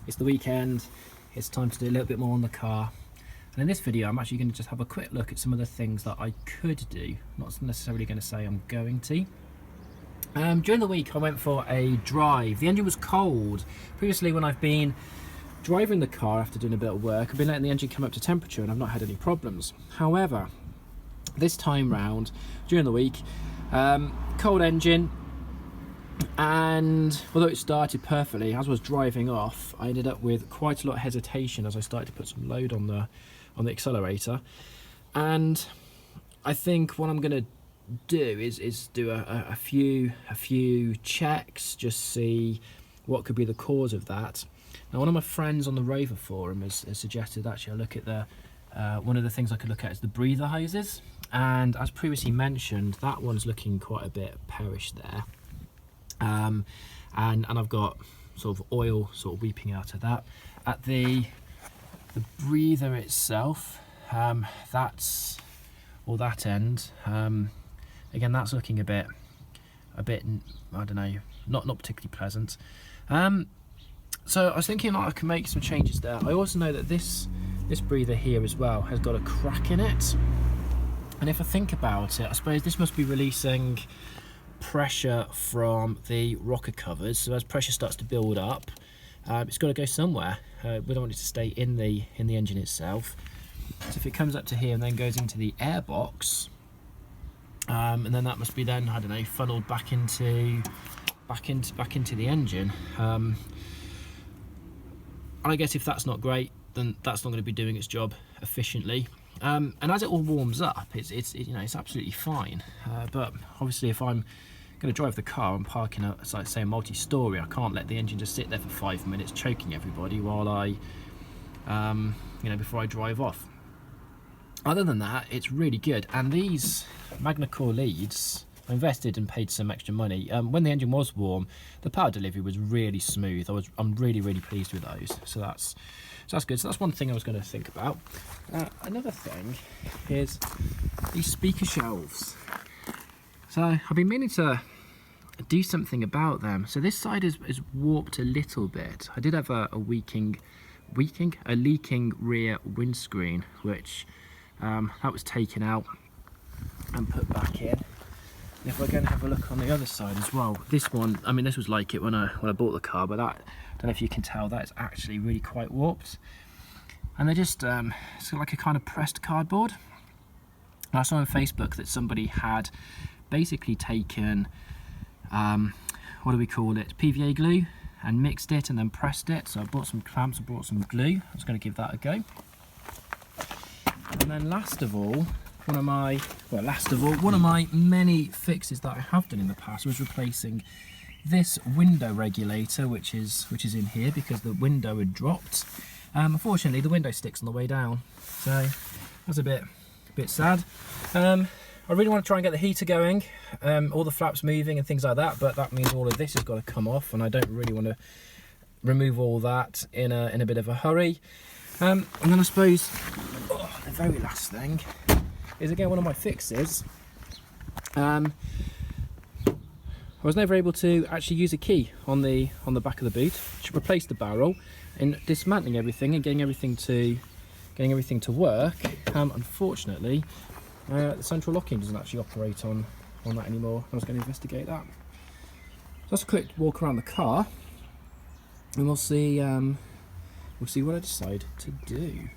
It's the weekend, it's time to do a little bit more on the car. And in this video, I'm actually going to just have a quick look at some of the things that I could do. Not necessarily going to say I'm going to. During the week, I went for a drive. The engine was cold. Previously, when I've been driving the car after doing a bit of work, I've been letting the engine come up to temperature and I've not had any problems. However, this time round, during the week, cold engine, and although it started perfectly, as I was driving off, I ended up with quite a lot of hesitation as I started to put some load on the accelerator. And I think what I'm going to do is do a few checks, just see what could be the cause of that. Now, one of my friends on the Rover forum has suggested actually I look at the one of the things I could look at is the breather hoses, and as previously mentioned, that one's looking quite a bit perish there. And I've got sort of oil sort of weeping out of that. At the breather itself, that's, or that end, again, that's looking a bit I don't know, not particularly pleasant. So I was thinking I can make some changes there. I also know that this breather here as well has got a crack in it, and if I think about it, I suppose this must be releasing pressure from the rocker covers. So as pressure starts to build up, it's got to go somewhere. We don't want it to stay in the engine itself. So if it comes up to here and then goes into the air box, and then that must be then, I don't know, funneled back into the engine. And I guess if that's not great, then that's not going to be doing its job efficiently. And as it all warms up, it's you know, it's absolutely fine. But obviously, if I'm going to drive the car and parking a, like say, a multi-story, I can't let the engine just sit there for 5 minutes choking everybody while I, you know, before I drive off. Other than that, it's really good. And these MagnaCore leads, I invested and paid some extra money. When the engine was warm, the power delivery was really smooth. I'm really pleased with those. So that's good. So that's one thing I was going to think about. Another thing is these speaker shelves. So I've been meaning to do something about them. So this side is warped a little bit. I did have a leaking rear windscreen, which that was taken out and put back in. And if we're going to have a look on the other side as well, this one, I mean, this was like it when I bought the car, but that, I don't know if you can tell, that is actually really quite warped. And they're just, it's like a kind of pressed cardboard. And I saw on Facebook that somebody had basically taken, what do we call it, PVA glue, and mixed it and then pressed it. So I bought some clamps, I bought some glue. I was going to give that a go. And then last of all, one of my many fixes that I have done in the past was replacing this window regulator, which is in here because the window had dropped. Unfortunately, the window sticks on the way down, so that's a bit sad. I really want to try and get the heater going, all the flaps moving and things like that, but that means all of this has got to come off, and I don't really want to remove all that in a bit of a hurry. And then I suppose the very last thing is, again, one of my fixes. I was never able to actually use a key on the back of the boot to replace the barrel. In dismantling everything and getting everything to work, unfortunately, the central locking doesn't actually operate on that anymore. I was going to investigate that. So that's a quick walk around the car, and we'll see what I decide to do.